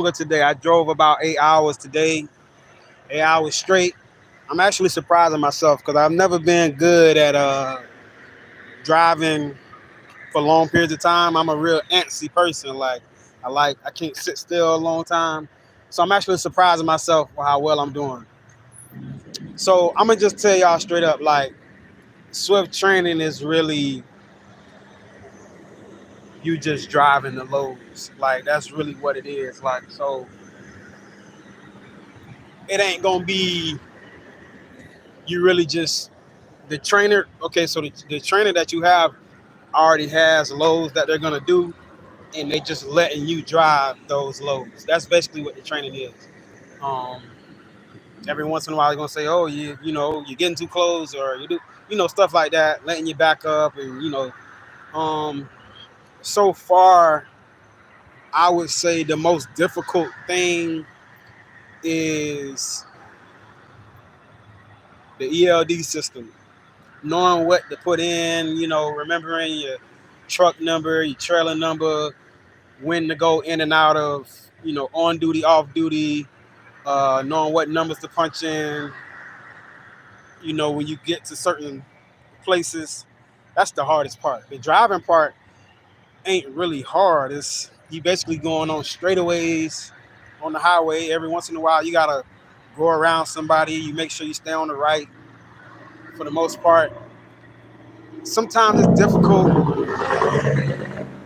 today. I drove about 8 hours today, 8 hours straight. I'm actually surprising myself because I've never been good at driving for long periods of time. I'm a real antsy person. I can't sit still a long time. So I'm actually surprising myself for how well I'm doing. So I'm gonna just tell y'all straight up, like Swift training is really you just driving the loads. Like that's really what it is. It ain't gonna be you really just the trainer. Okay, so the trainer that you have already has loads that they're gonna do, and they just letting you drive those loads. That's basically what the training is. Um, every once in a while, they're gonna say, "Oh, you're getting too close," or you do, stuff like that, letting you back up, and um, so far, I would say the most difficult thing is the ELD system. Knowing what to put in, remembering your truck number, your trailer number, when to go in and out of, on duty, off duty, knowing what numbers to punch in, when you get to certain places. That's the hardest part. The driving part ain't really hard. It's you basically going on straightaways on the highway. Every once in a while, you gotta go around somebody. You make sure you stay on the right for the most part. Sometimes it's difficult,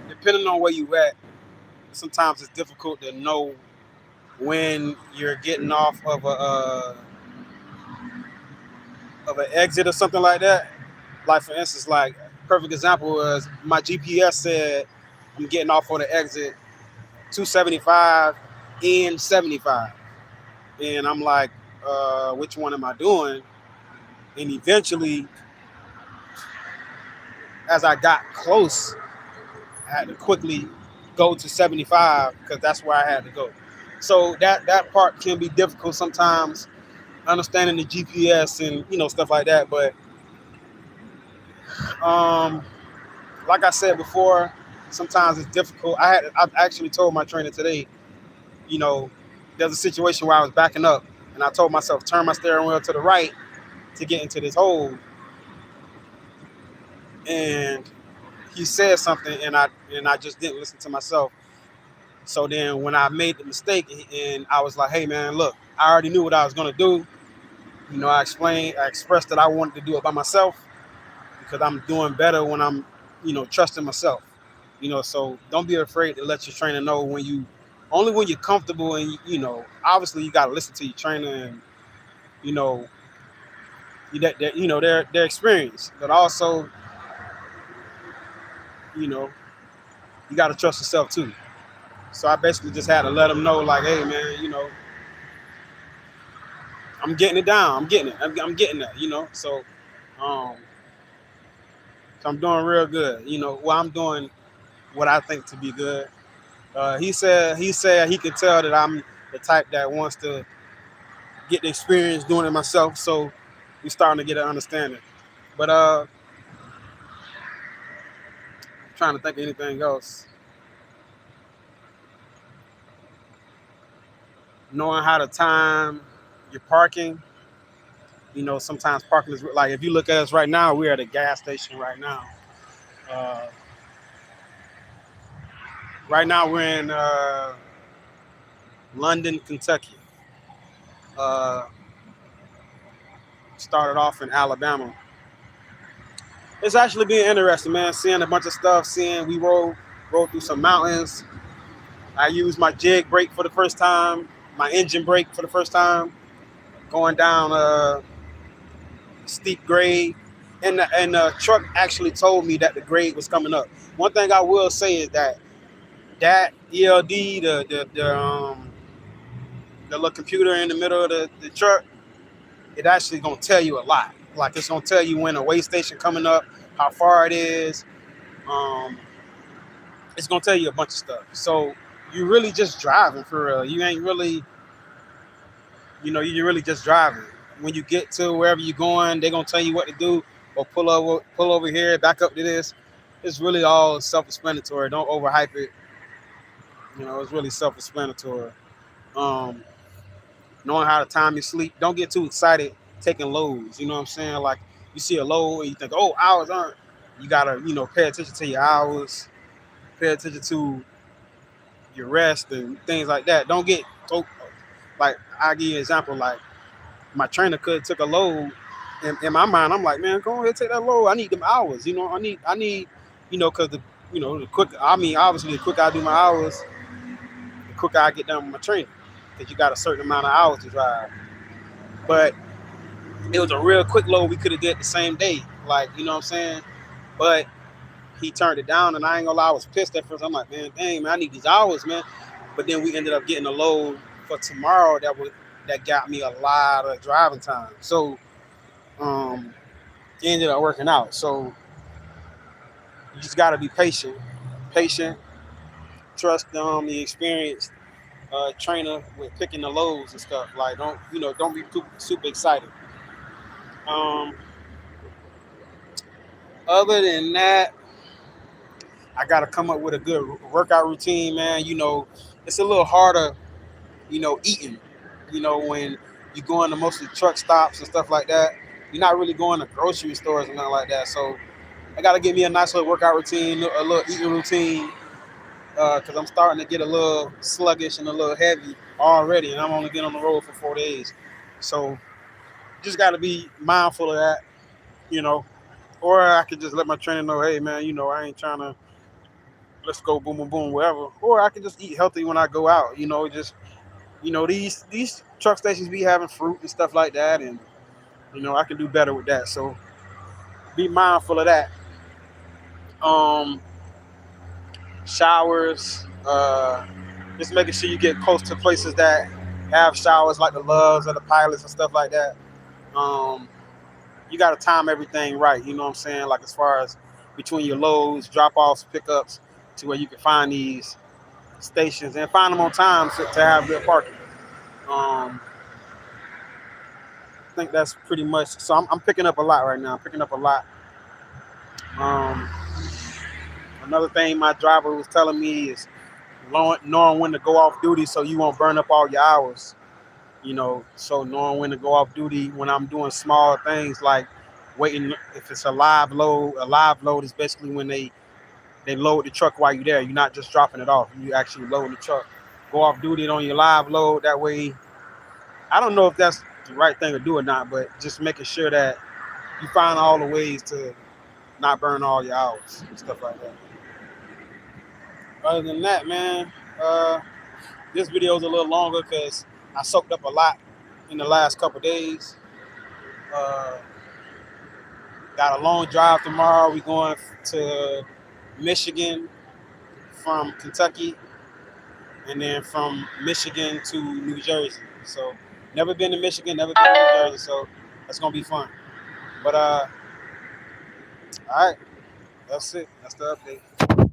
depending on where you at. Sometimes it's difficult to know when you're getting off of an exit or something like that. Like for instance, like perfect example was my GPS said I'm getting off on the exit 275 and 75, and I'm like, which one am I doing? And eventually, as I got close, I had to quickly go to 75 because that's where I had to go. So that part can be difficult sometimes, understanding the GPS and stuff like that. But um, like I said before, sometimes it's difficult. I actually told my trainer today, you know, there's a situation where I was backing up, and I told myself turn my steering wheel to the right to get into this hole, and he said something, and I just didn't listen to myself. So then when I made the mistake, and I was like, hey man, look, I already knew what I was gonna do. I expressed that I wanted to do it by myself because I'm doing better when I'm, trusting myself. So don't be afraid to let your trainer know only when you're comfortable, and obviously you got to listen to your trainer and you know, their experience, but also, you know, you got to trust yourself too. So I basically just had to let them know, like, hey man, I'm getting it down, I'm getting it, I'm getting that, um, so I'm doing real good. Well, I'm doing what I think to be good. He said he could tell that I'm the type that wants to get the experience doing it myself. So we starting to get an understanding. But trying to think of anything else. Knowing how to time your parking. Sometimes parking is like if you look at us right now, we're at a gas station right now. Uh, right now we're in London, Kentucky. Uh, started off in Alabama. It's actually been interesting, man. Seeing a bunch of stuff. Seeing we rode through some mountains. I used my jig brake for the first time. My engine brake for the first time. Going down a steep grade, and the truck actually told me that the grade was coming up. One thing I will say is that ELD, the little computer in the middle of the truck, it actually gonna tell you a lot. Like it's gonna tell you when a way station coming up, how far it is. Um, it's gonna tell you a bunch of stuff. So you really just driving for real. You ain't really, you're really just driving. When you get to wherever you're going, they're gonna tell you what to do, or pull over here, back up to this. It's really all self-explanatory. Don't overhype it. It's really self-explanatory. Um, knowing how to time your sleep. Don't get too excited taking loads. You know what I'm saying? Like you see a load and you think, oh, hours aren't. You gotta, pay attention to your hours, pay attention to your rest and things like that. Don't get like I give you an example. Like my trainer could have took a load. In my mind, I'm like, man, go ahead take that load. I need them hours. I need, because the quick. I mean, obviously, the quicker I do my hours, the quicker I get done with my training. Because you got a certain amount of hours to drive. But it was a real quick load we could have did the same day. Like, you know what I'm saying? But he turned it down, and I ain't gonna lie, I was pissed at first. I'm like, man, dang, man, I need these hours, man. But then we ended up getting a load for tomorrow that got me a lot of driving time. So it ended up working out. So you just gotta be patient, trust the experienced trainer with picking the loads and stuff. Like don't be super excited. Um, other than that, I gotta come up with a good workout routine, man. It's a little harder, eating. When you go into mostly truck stops and stuff like that, you're not really going to grocery stores and nothing like that. So I gotta give me a nice little workout routine, a little eating routine, because I'm starting to get a little sluggish and a little heavy already, and I'm only been on the road for 4 days. So just got to be mindful of that, you know. Or I could just let my trainer know, hey man, I ain't trying to let's go boom boom boom wherever. Or I can just eat healthy when I go out, just these truck stations be having fruit and stuff like that, and I can do better with that. So be mindful of that. Um, Showers, just making sure you get close to places that have showers, like the Loves or the Pilots and stuff like that. Um, you got to time everything right. You know what I'm saying? Like as far as between your loads, drop offs, pickups, to where you can find these stations and find them on time to have good parking. Um, I think that's pretty much. So I'm picking up a lot right now. I'm picking up a lot. Um, Another thing my driver was telling me is knowing when to go off duty so you won't burn up all your hours. So knowing when to go off duty when I'm doing small things like waiting. If it's a live load is basically when they load the truck while you're there. You're not just dropping it off. You actually load the truck. Go off duty on your live load. That way, I don't know if that's the right thing to do or not, but just making sure that you find all the ways to not burn all your hours and stuff like that. Other than that, man, this video is a little longer because I soaked up a lot in the last couple of days. Uh, got a long drive tomorrow. We going to Michigan from Kentucky, and then from Michigan to New Jersey. So never been to Michigan, never been to New Jersey. So that's gonna be fun. But all right, that's it. That's the update.